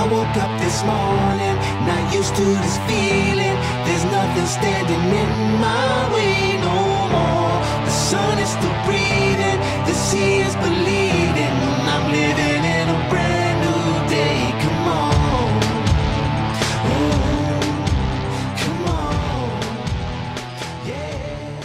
woke up this morning, not used to this feeling. There's nothing standing in my way no more. The sun is still breathing, the sea is bleeding. I'm living in a brand new day. Come on, oh, come on, yeah.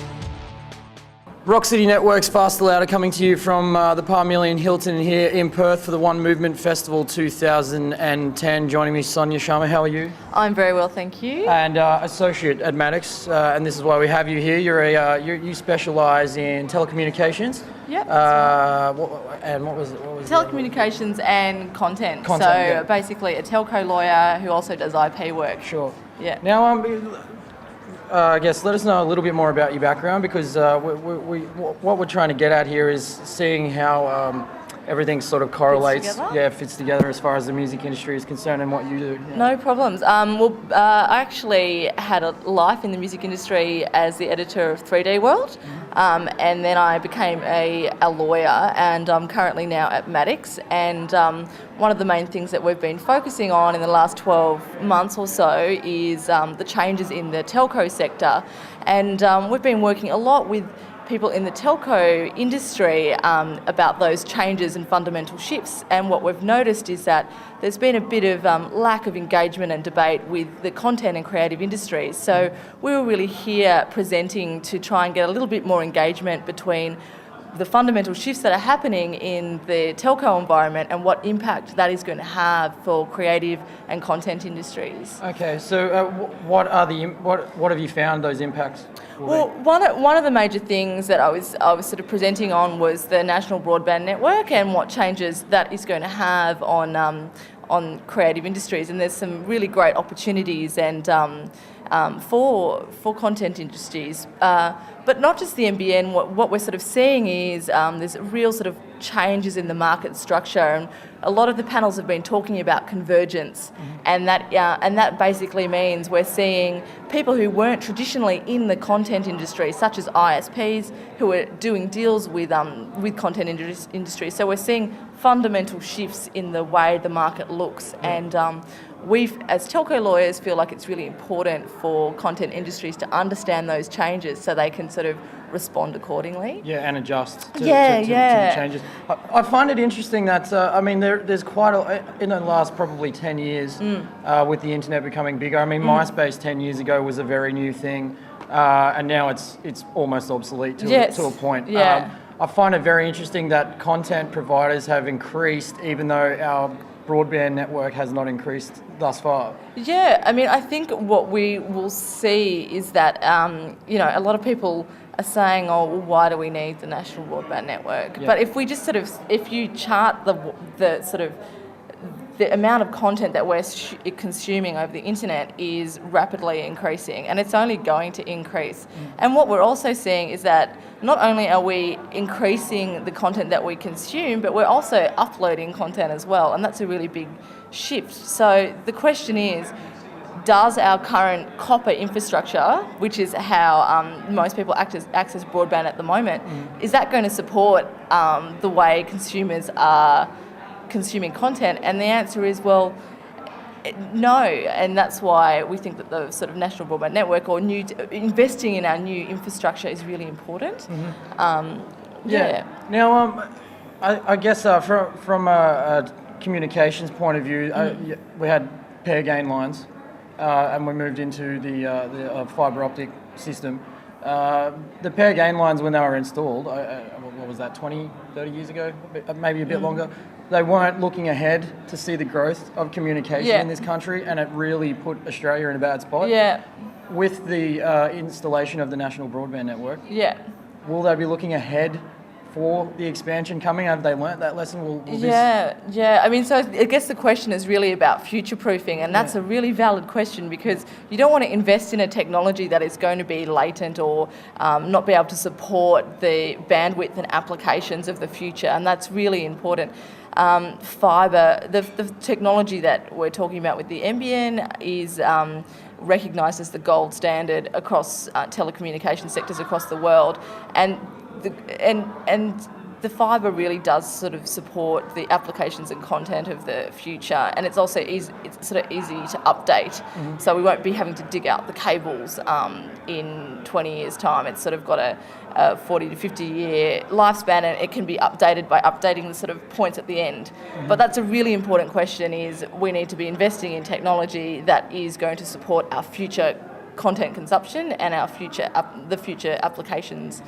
Rock City Network's Fast Louder coming to you from the Parmillion Hilton here in Perth for the One Movement Festival 2010. Joining me, Sonia Sharma. How are you? I'm very well, thank you. And associate at Maddox, and this is why we have you here. You specialise in telecommunications. Yep. And what was Telecommunications and content. So yeah. basically a telco lawyer who also does IP work. Sure. Yeah. Now, I guess let us know a little bit more about your background, because what we're trying to get at here is seeing how everything sort of correlates, fits together as far as the music industry is concerned and what you do. Yeah. No problems. I actually had a life in the music industry as the editor of 3D World, and then I became a lawyer, and I'm currently now at Maddox. And one of the main things that we've been focusing on in the last 12 months or so is the changes in the telco sector. And we've been working a lot with people in the telco industry about those changes and fundamental shifts. And what we've noticed is that there's been a bit of lack of engagement and debate with the content and creative industries. So we were really here presenting to try and get a little bit more engagement between the fundamental shifts that are happening in the telco environment and what impact that is going to have for creative and content industries. Okay, so what have you found those impacts? Well, one of the major things that I was sort of presenting on was the National Broadband Network and what changes that is going to have on creative industries. And there's some really great opportunities and for content industries. But not just the NBN, what we're sort of seeing is there's real sort of changes in the market structure, and a lot of the panels have been talking about convergence, and that basically means we're seeing people who weren't traditionally in the content industry, such as ISPs, who are doing deals with content industry. So we're seeing fundamental shifts in the way the market looks, and we, as telco lawyers, feel like it's really important for content industries to understand those changes so they can sort of respond accordingly. Yeah, and adjust to the changes. I find it interesting that, there's quite in the last probably 10 years, with the internet becoming bigger. I mean, MySpace 10 years ago was a very new thing, and now it's almost obsolete to a point. Yeah. I find it very interesting that content providers have increased, even though our broadband network has not increased thus far. Yeah, I mean, I think what we will see is that, a lot of people are saying, oh, well, why do we need the National Broadband Network? Yeah. But if we just if you chart the amount of content that we're consuming over the internet is rapidly increasing, and it's only going to increase. And what we're also seeing is that not only are we increasing the content that we consume, but we're also uploading content as well, and that's a really big shift. So the question is, does our current copper infrastructure, which is how most people access broadband at the moment, is that going to support the way consumers are consuming content? And the answer is, well, no, and that's why we think that the sort of National Broadband Network or investing in our new infrastructure is really important. Now, I guess from a communications point of view, we had pair gain lines, and we moved into the fibre optic system. The pair gain lines, when they were installed, what was that, 20, 30 years ago, maybe a bit longer, they weren't looking ahead to see the growth of communication in this country, and it really put Australia in a bad spot. Yeah. With the installation of the National Broadband Network, will they be looking ahead for the expansion coming? Have they learnt that lesson? I mean, so I guess the question is really about future-proofing, and that's a really valid question, because you don't want to invest in a technology that is going to be latent or not be able to support the bandwidth and applications of the future, and that's really important. Fibre, the technology that we're talking about with the NBN is recognised as the gold standard across telecommunication sectors across the world, and the fibre really does sort of support the applications and content of the future, and it's also easy to update. So we won't be having to dig out the cables in 20 years' time. It's sort of got a 40 to 50 year lifespan, and it can be updated by updating the sort of points at the end. But that's a really important question, is we need to be investing in technology that is going to support our future content consumption and our future the future applications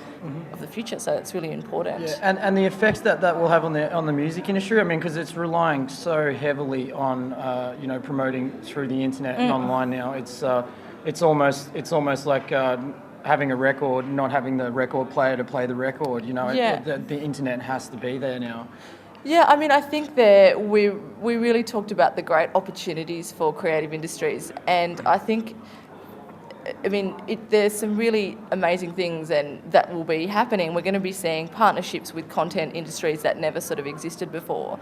of the future. So it's really important. Yeah, and the effects that will have on the music industry. I mean, because it's relying so heavily on promoting through the internet and online now. It's almost like having a record, not having the record player to play the record. The internet has to be there now. Yeah, I mean, I think that we really talked about the great opportunities for creative industries, and I think, there's some really amazing things and that will be happening. We're going to be seeing partnerships with content industries that never sort of existed before.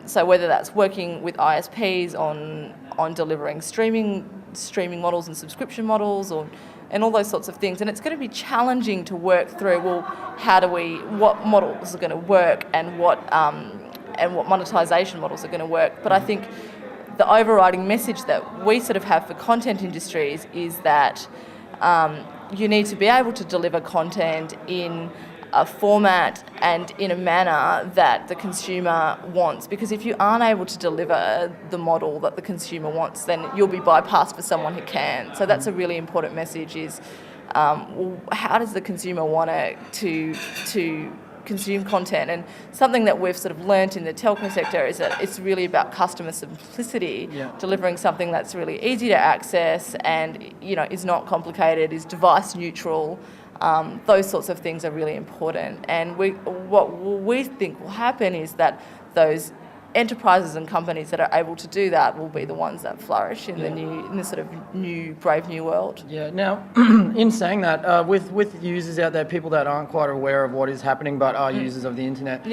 So whether that's working with ISPs on delivering streaming models and subscription models, and all those sorts of things. And it's going to be challenging to work through, what models are going to work and what monetisation models are going to work. But I think the overriding message that we sort of have for content industries is that you need to be able to deliver content in a format and in a manner that the consumer wants. Because if you aren't able to deliver the model that the consumer wants, then you'll be bypassed for someone who can. So that's a really important message, is how does the consumer want to consume content? And something that we've sort of learnt in the telco sector is that it's really about customer simplicity, delivering something that's really easy to access and is not complicated, is device neutral. Those sorts of things are really important. And what we think will happen is that those enterprises and companies that are able to do that will be the ones that flourish in the sort of brave new world. Yeah. Now, in saying that, with users out there, people that aren't quite aware of what is happening but are users of the internet,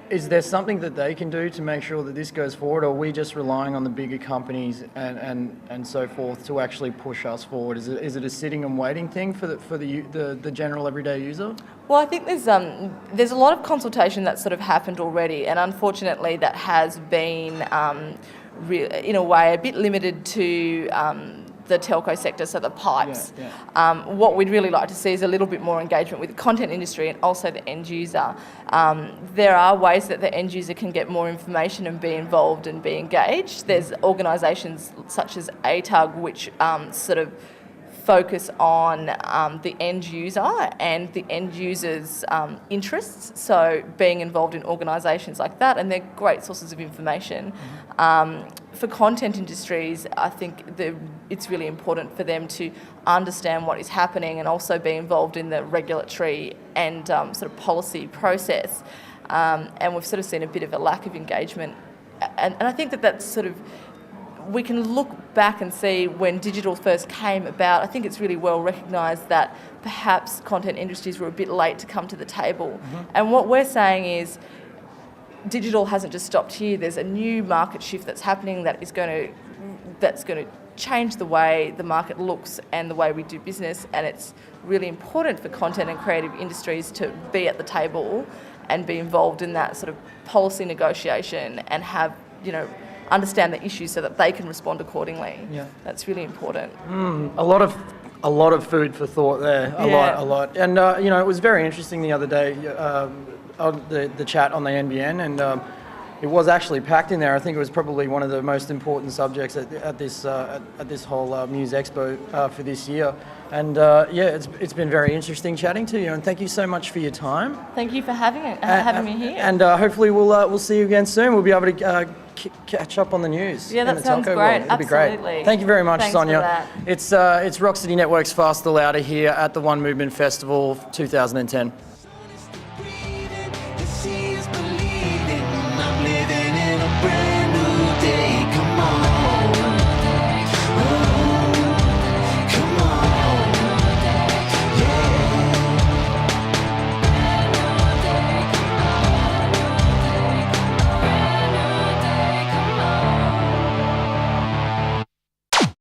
is there something that they can do to make sure that this goes forward, or are we just relying on the bigger companies and so forth to actually push us forward? Is it a sitting and waiting thing for the general everyday user? Well, I think there's a lot of consultation that's sort of happened already, and unfortunately that has been in a way a bit limited to the telco sector, so the pipes. What we'd really like to see is a little bit more engagement with the content industry and also the end user. There are ways that the end user can get more information and be involved and be engaged. There's organisations such as ATUG which sort of focus on the end user and the end user's interests, so being involved in organisations like that, and they're great sources of information. For content industries, I think it's really important for them to understand what is happening and also be involved in the regulatory and sort of policy process. And we've sort of seen a bit of a lack of engagement. And I think that's sort of, we can look back and see when digital first came about, I think it's really well recognised that perhaps content industries were a bit late to come to the table. And what we're saying is digital hasn't just stopped here. There's a new market shift that's happening that's going to change the way the market looks and the way we do business, and it's really important for content and creative industries to be at the table and be involved in that sort of policy negotiation and have, understand the issues so that they can respond accordingly. That's really important. A lot of food for thought there. A lot. And it was very interesting the other day, the chat on the NBN, and it was actually packed in there. I think it was probably one of the most important subjects at this whole Musexpo for this year. And it's been very interesting chatting to you, and thank you so much for your time. Thank you for having me here. And hopefully we'll see you again soon. We'll be able to catch up on the news. Yeah, that sounds great. It'll be great. Thank you very much, Thanks Sonia. For that. It's Rock City Network's Faster Louder here at the One Movement Festival 2010.